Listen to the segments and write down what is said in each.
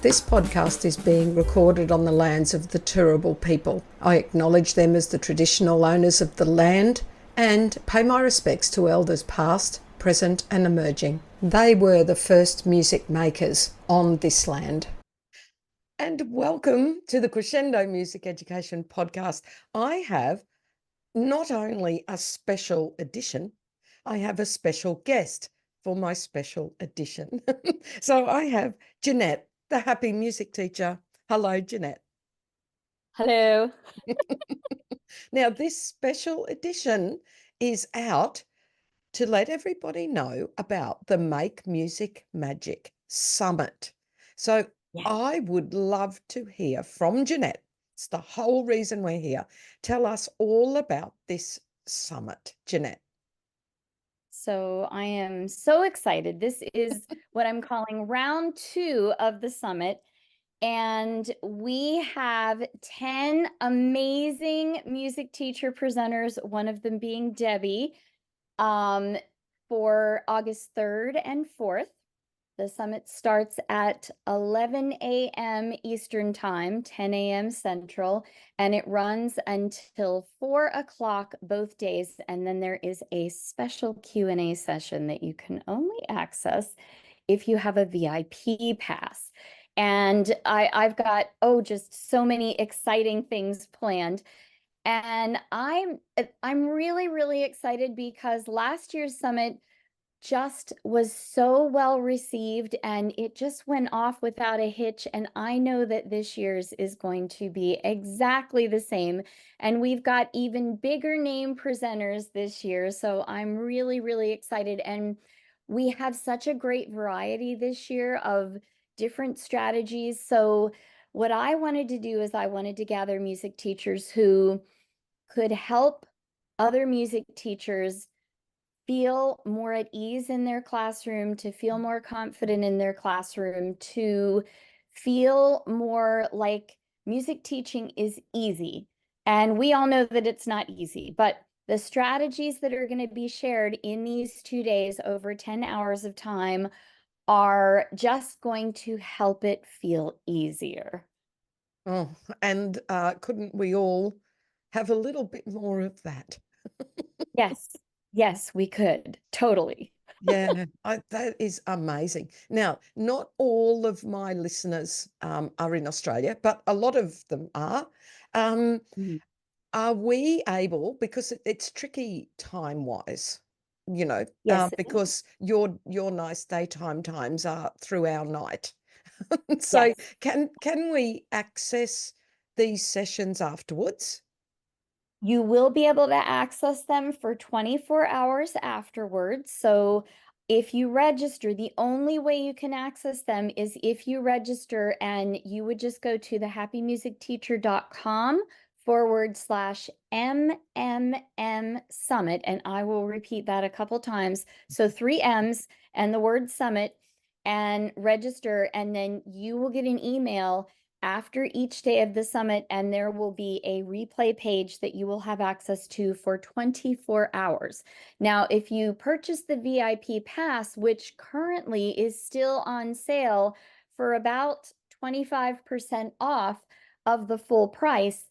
This podcast is being recorded on the lands of the Turrbal people. I acknowledge them as the traditional owners of the land and pay my respects to elders past, present and emerging. They were the first music makers on this land. And welcome to the Crescendo Music Education Podcast. I have not only a special edition, I have a special guest for my special edition. So I have Jeanette, the happy music teacher. Hello, Jeanette. Hello. Now, this special edition is out to let everybody know about the Make Music Magic Summit. So I would love to hear from Jeanette. It's the whole reason we're here. Tell us all about this summit, Jeanette. So I am so excited. This is what I'm calling round 2 of the summit. And we have 10 amazing music teacher presenters, one of them being Debbie, for August 3rd and 4th. The summit starts at 11 a.m. Eastern Time, 10 a.m. Central, and it runs until 4 o'clock both days. And then there is a special Q&A session that you can only access if you have a VIP pass. And I've got, just so many exciting things planned. And I'm really, really excited because last year's summit just was so well received and it just went off without a hitch. And I know that this year's is going to be exactly the same. And we've got even bigger name presenters this year. So I'm really, really excited. And we have such a great variety this year of different strategies. So what I wanted to do is I wanted to gather music teachers who could help other music teachers feel more at ease in their classroom, to feel more confident in their classroom, to feel more like music teaching is easy. And we all know that it's not easy, but the strategies that are going to be shared in these 2 days over 10 hours of time are just going to help it feel easier. Oh, and couldn't we all have a little bit more of that? Yes, we could. Totally. Yeah, that is amazing. Now, not all of my listeners are in Australia, but a lot of them are. Are we able, because it's tricky time-wise, Yes. because your nice daytime times are through our night. So Yes. can we access these sessions afterwards? You will be able to access them for 24 hours afterwards. So if you register, the only way you can access them is if you register, and you would just go to thehappymusicteacher.com/MMM summit. And I will repeat that a couple times. So 3 M's and the word summit, and register. And then you will get an email after each day of the summit, and there will be a replay page that you will have access to for 24 hours. Now, if you purchase the VIP pass, which currently is still on sale for about 25% off of the full price,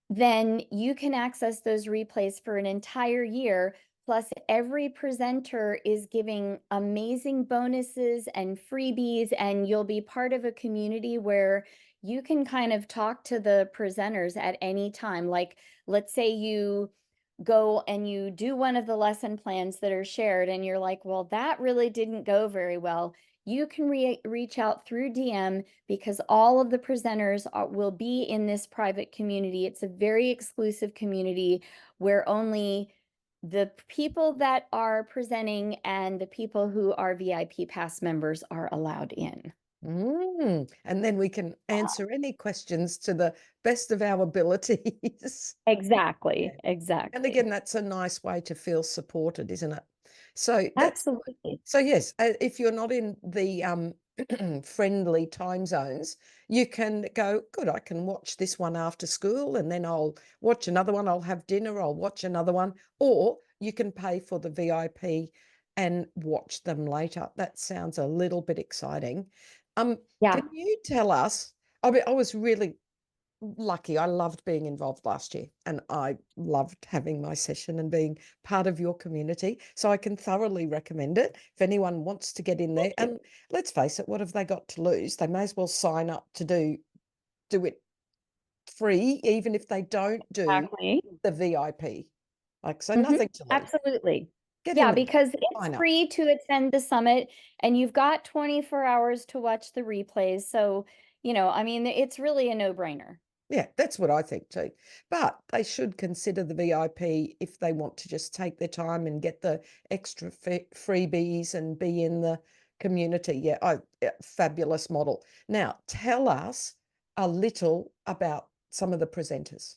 then you can access those replays for an entire year. Plus, every presenter is giving amazing bonuses and freebies, and you'll be part of a community where you can kind of talk to the presenters at any time. Like, let's say you go and you do one of the lesson plans that are shared and you're like, well, that really didn't go very well. You can reach out through DM, because all of the presenters will be in this private community. It's a very exclusive community where only the people that are presenting and the people who are VIP pass members are allowed in. And then we can answer any questions to the best of our abilities. Exactly. And again, that's a nice way to feel supported, isn't it? So Absolutely. So yes, if you're not in the friendly time zones, you can go, good, I can watch this one after school, and then I'll watch another one, I'll have dinner, I'll watch another one, or you can pay for the VIP and watch them later. That sounds a little bit exciting. Yeah. Can you tell us? I mean, I was really lucky. I loved being involved last year, and I loved having my session and being part of your community. So I can thoroughly recommend it if anyone wants to get in there. Thank you. And let's face it, what have they got to lose? They may as well sign up to do it free, even if they don't do Exactly. the VIP. Like, so Mhm. nothing to lose. Absolutely. Get in Yeah, there, because it's sign up. free to attend the summit and you've got 24 hours to watch the replays. So, I mean, it's really a no-brainer. Yeah, that's what I think too. But they should consider the VIP if they want to just take their time and get the extra freebies and be in the community. Yeah, fabulous model. Now, tell us a little about some of the presenters,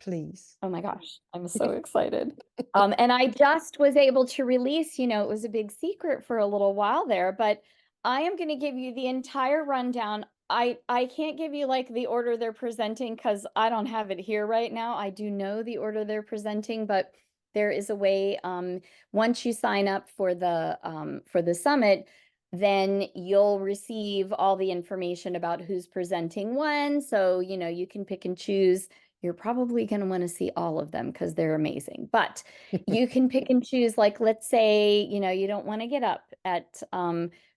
please. Oh my gosh, I'm so excited. And I just was able to release, it was a big secret for a little while there, but I am going to give you the entire rundown. I can't give you like the order they're presenting because I don't have it here right now. I do know the order they're presenting, but there is a way, once you sign up for the summit, then you'll receive all the information about who's presenting when. So, you can pick and choose. You're probably going to want to see all of them because they're amazing. But you can pick and choose, like, let's say, you don't want to get up at,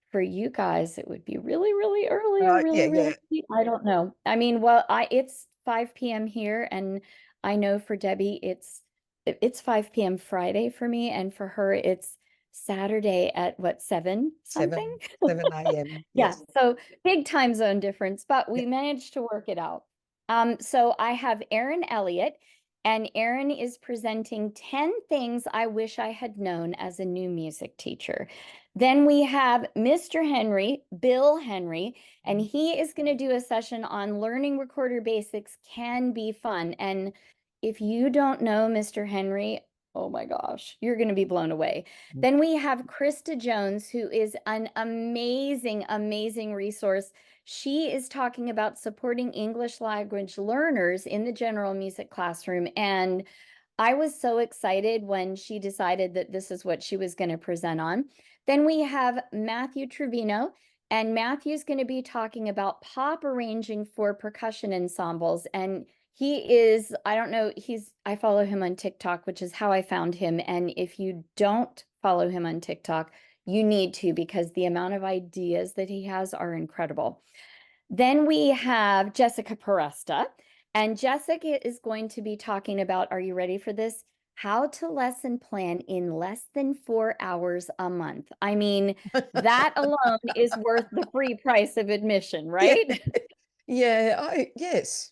for you guys, it would be really, really early or Yeah, really, yeah. really late. I don't know. I mean, well, it's 5 p.m. here, and I know for Debbie, it's 5 p.m. Friday for me, and for her, it's Saturday at what, 7 something? 7 a.m. Yeah, Yes. so big time zone difference, but Yeah. we managed to work it out. So I have Erin Elliott, and Erin is presenting 10 things I wish I had known as a new music teacher. Then we have Mr. Henry, Bill Henry, and he is going to do a session on learning recorder basics can be fun. And if you don't know Mr. Henry, oh my gosh, you're going to be blown away. Then we have Christa Jones, who is an amazing, amazing resource. She is talking about supporting English language learners in the general music classroom. And I was so excited when she decided that this is what she was going to present on. Then we have Matthew Trevino, and Matthew's going to be talking about pop arranging for percussion ensembles. And he is, I don't know, I follow him on TikTok, which is how I found him. And if you don't follow him on TikTok, you need to, because the amount of ideas that he has are incredible. Then we have Jessica Peresta, and Jessica is going to be talking about, are you ready for this? How to lesson plan in less than 4 hours a month. I mean, that alone is worth the free price of admission, Yeah. right? Yes.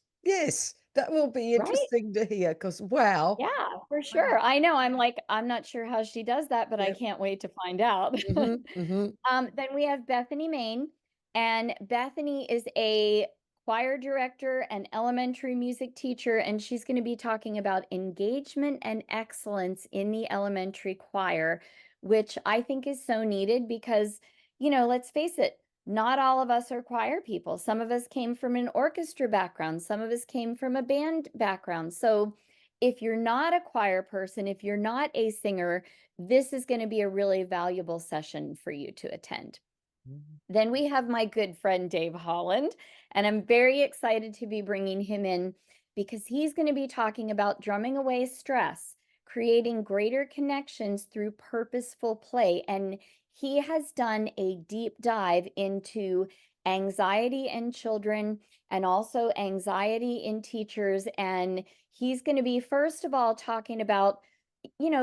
That will be Right? interesting to hear because wow. Yeah, for Wow. sure. I know. I'm not sure how she does that, but I Yeah. can't wait to find out. Mm-hmm. Then we have Bethany Main, and Bethany is a choir director and elementary music teacher, and she's going to be talking about engagement and excellence in the elementary choir, which I think is so needed because, let's face it, not all of us are choir people. Some of us came from an orchestra background, some of us came from a band background. So if you're not a choir person, if you're not a singer, this is going to be a really valuable session for you to attend. Then we have my good friend Dave Holland, and I'm very excited to be bringing him in because he's going to be talking about drumming away stress, creating greater connections through purposeful play. And he has done a deep dive into anxiety in children and also anxiety in teachers. And he's going to be, first of all, talking about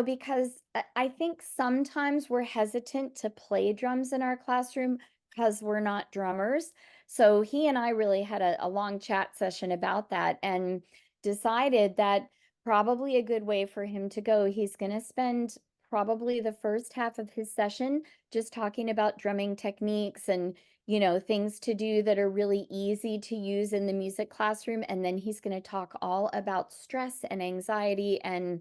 because I think sometimes we're hesitant to play drums in our classroom because we're not drummers. So he and I really had a long chat session about that and decided that probably a good way for him to go, he's going to spend probably the first half of his session just talking about drumming techniques and things to do that are really easy to use in the music classroom. And then he's going to talk all about stress and anxiety, and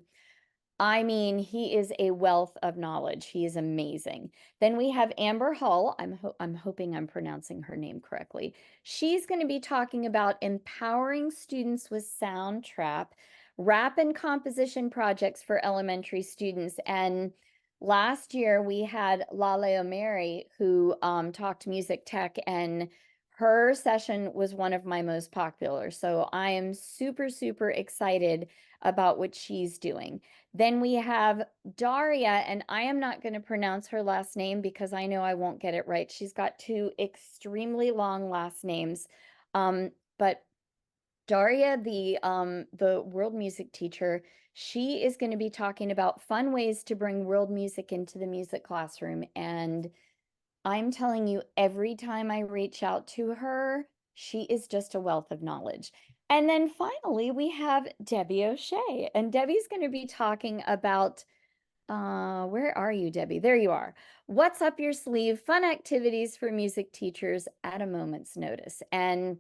I mean, he is a wealth of knowledge. He is amazing. Then we have Amber Hull. I'm hoping I'm pronouncing her name correctly. She's going to be talking about empowering students with sound trap, rap and composition projects for elementary students. And last year we had Lale O'Mary who talked music tech, and her session was one of my most popular. So I am super, super excited about what she's doing. Then we have Daria, and I am not going to pronounce her last name because I know I won't get it right. She's got two extremely long last names. But Daria, the world music teacher, she is going to be talking about fun ways to bring world music into the music classroom. And I'm telling you, every time I reach out to her, she is just a wealth of knowledge. And then finally, we have Debbie O'Shea, and Debbie's going to be talking about where are you, Debbie? There you are. What's up your sleeve? Fun activities for music teachers at a moment's notice. And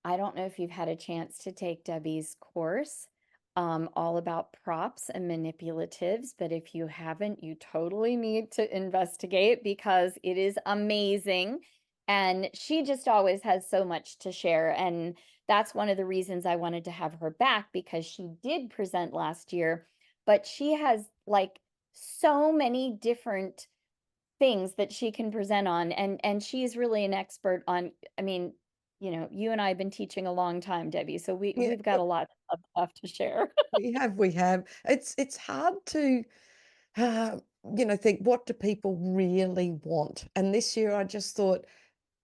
I don't know if you've had a chance to take Debbie's course, all about props and manipulatives, but if you haven't, you totally need to investigate because it is amazing. And she just always has so much to share. And that's one of the reasons I wanted to have her back, because she did present last year, but she has like so many different things that she can present on, and she's really an expert on, I mean, you and I have been teaching a long time, Debbie, so Yeah, we've got a lot of stuff to share. we have. It's hard to, uh, think, what do people really want? And this year I just thought,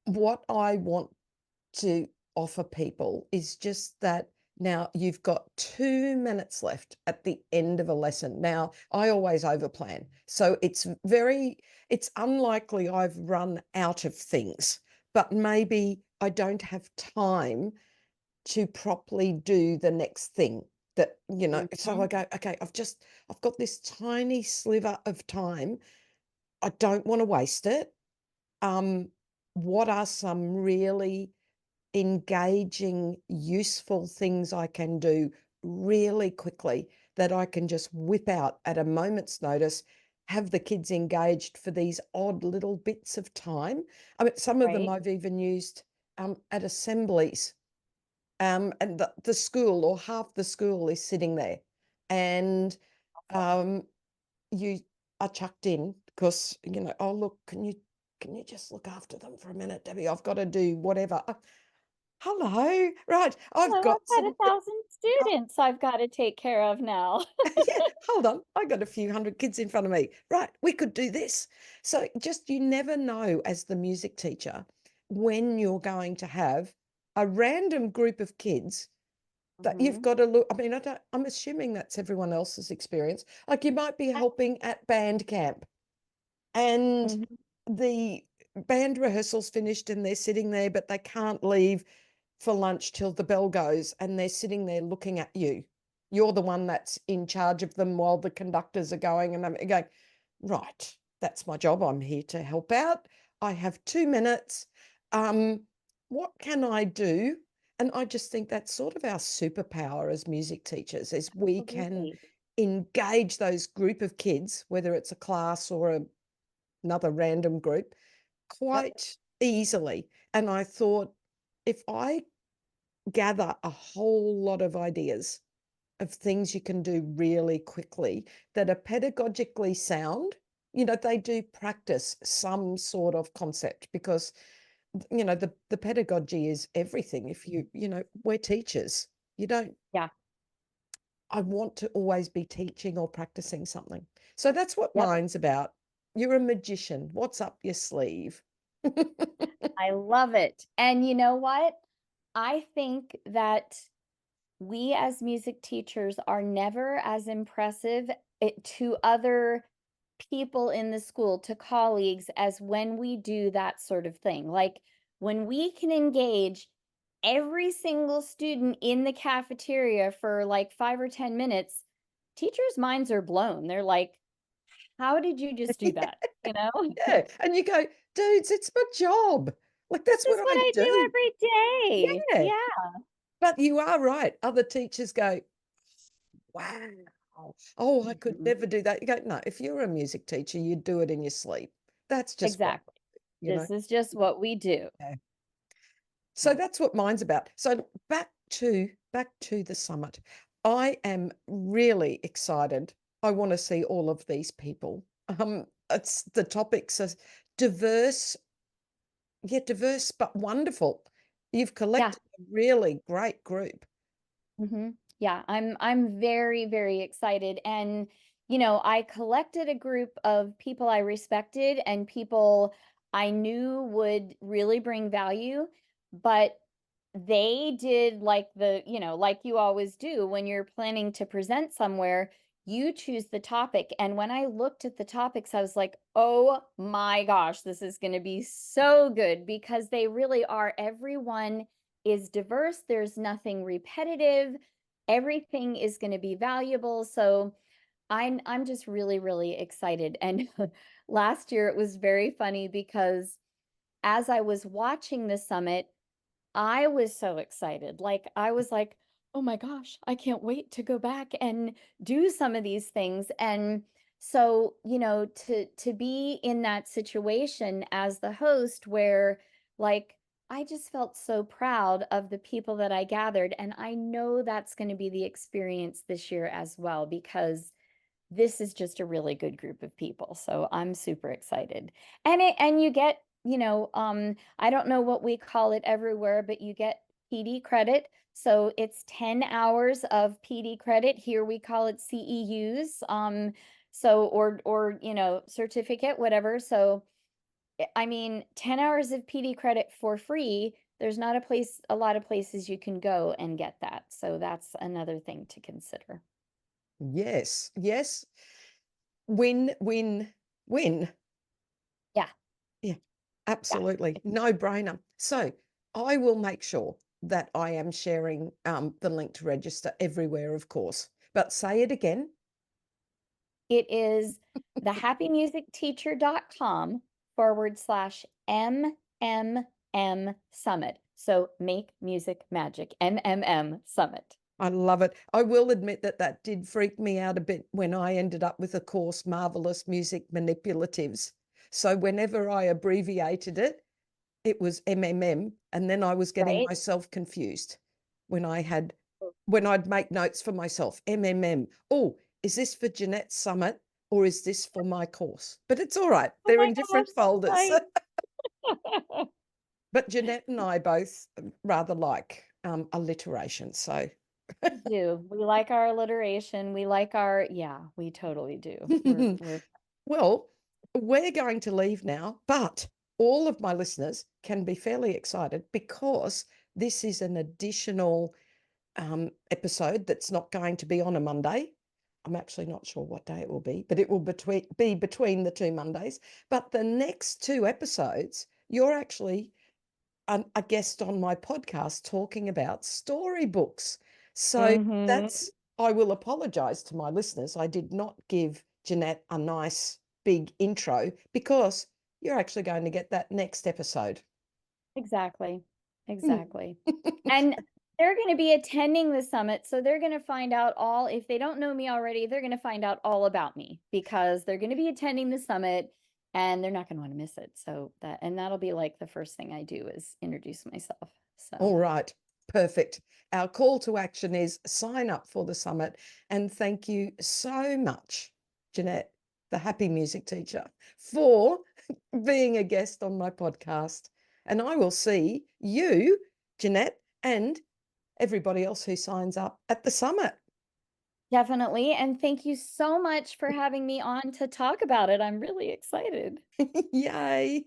what I want to offer people is just that now you've got 2 minutes left at the end of a lesson. Now, I always overplan. So it's unlikely I've run out of things, but maybe I don't have time to properly do the next thing so I Mhm. go, okay, I've got this tiny sliver of time. I don't want to waste it. What are some really engaging, useful things I can do really quickly that I can just whip out at a moment's notice, have the kids engaged for these odd little bits of time? I mean, some of them Right. I've even used at assemblies, and the school, or half the school, is sitting there, and um, you are chucked in because, oh, look, can you just look after them for a minute, Debbie? I've got to do whatever. Hello, right? I've Hello, got I've had some. 1,000 students I've got to take care of now. Yeah, hold on. I got a few hundred kids in front of me. Right, we could do this. So just, you never know as the music teacher when you're going to have a random group of kids that you've Mhm. got to look. I mean, I'm assuming that's everyone else's experience. Like, you might be helping at band camp, and Mhm. the band rehearsal's finished and they're sitting there, but they can't leave for lunch till the bell goes, and they're sitting there looking at you. You're the one that's in charge of them while the conductors are going, and I'm going, right, that's my job. I'm here to help out. I have 2 minutes. Um, what can I do? And I just think that's sort of our superpower as music teachers, is we can Absolutely. engage those group of kids, whether it's a class or another random group, Yep. quite easily. And I thought, if I gather a whole lot of ideas of things you can do really quickly that are pedagogically sound, they do practice some sort of concept, because the pedagogy is everything. If we're teachers, you don't Yeah. I want to always be teaching or practicing something. So that's what Yep. mine's about. You're a magician. What's up your sleeve? I love it. And you know what? I think that we as music teachers are never as impressive to other people in the school, to colleagues, as when we do that sort of thing. Like when we can engage every single student in the cafeteria for like 5 or 10 minutes, teachers' minds are blown. They're like, how did you just do that? You know, Yeah. And you go, dudes, it's my job. Like, this that's what is what I I do do. every day. Yeah. Yeah, But you are right. Other teachers go, wow. Oh, I could mhm, never do that. You go, no, if you're a music teacher, you do it in your sleep. That's just what, exactly. you know. This is just what we do. Yeah. So Yeah. that's what mine's about. So back to the summit. I am really excited. I want to see all of these people. It's the topics are diverse, yeah, diverse but wonderful. You've Yeah. collected a really great group. Yeah, I'm very, very excited. And, I collected a group of people I respected and people I knew would really bring value, but they did like like you always do when you're planning to present somewhere, you choose the topic. And when I looked at the topics, I was like, oh my gosh, this is going to be so good because they really are. Everyone is diverse. There's nothing repetitive. Everything is going to be valuable. So I'm just really, really excited. And last year it was very funny because as I was watching the summit, I was so excited. Like I was like, oh my gosh, I can't wait to go back and do some of these things. And so, to be in that situation as the host where like I just felt so proud of the people that I gathered. And I know that's going to be the experience this year as well, because this is just a really good group of people. So I'm super excited. And you get, I don't know what we call it everywhere, but you get PD credit. So it's 10 hours of PD credit. Here we call it CEUs. Or certificate, whatever. So I mean, 10 hours of PD credit for free. There's not a lot of places you can go and get that. So that's another thing to consider. Yes, yes. Win, win, win. Yeah. Yeah, absolutely. No brainer. So I will make sure that I am sharing the link to register everywhere, of course. But say it again. It is thehappymusicteacher.com/MMM Summit. So Make Music Magic, MMM Summit. I love it. I will admit that that did freak me out a bit when I ended up with a course, Marvelous Music Manipulatives. So whenever I abbreviated it, it was MMM, and then I was getting Right? myself confused when I'd make notes for myself. MMM. Oh, is this for Jeanette's summit or is this for my course? But it's all right. Oh They're my in gosh, different folders. right. But Jeanette and I both rather like alliteration. So We do. We like our alliteration. We like we totally do. We're well, we're going to leave now, but all of my listeners can be fairly excited because this is an additional episode that's not going to be on a Monday. I'm actually not sure what day it will be, but it will be between the two Mondays. But the next two episodes, you're actually a guest on my podcast talking about storybooks. So Mhm. I will apologize to my listeners. I did not give Jeanette a nice big intro because you're actually going to get that next episode. Exactly. Exactly. And they're going to be attending the summit, so they're going to find out if they don't know me already, they're going to find out all about me because they're going to be attending the summit and they're not going to want to miss it. So that'll be like the first thing I do is introduce myself. So All right. Perfect. Our call to action is sign up for the summit. And thank you so much, Jeanette, the happy music teacher, for being a guest on my podcast. And I will see you, Jeanette, and everybody else who signs up at the summit. definitely. And thank you so much for having me on to talk about it. I'm really excited. Yay.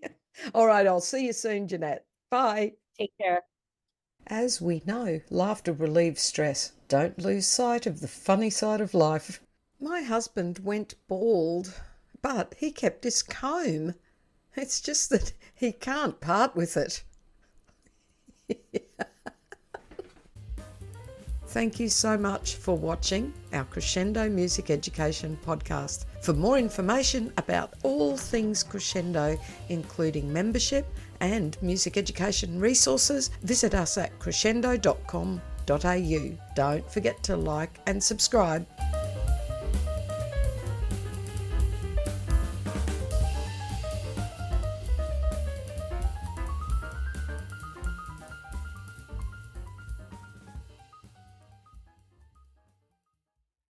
All right. I'll see you soon, Jeanette. Bye. Take care. As we know, laughter relieves stress. Don't lose sight of the funny side of life. My husband went bald, but he kept his comb. It's just that he can't part with it. Thank you so much for watching our Crescendo Music Education podcast. For more information about all things crescendo, including membership and music education resources, visit us at crescendo.com.au. Don't forget to like and subscribe.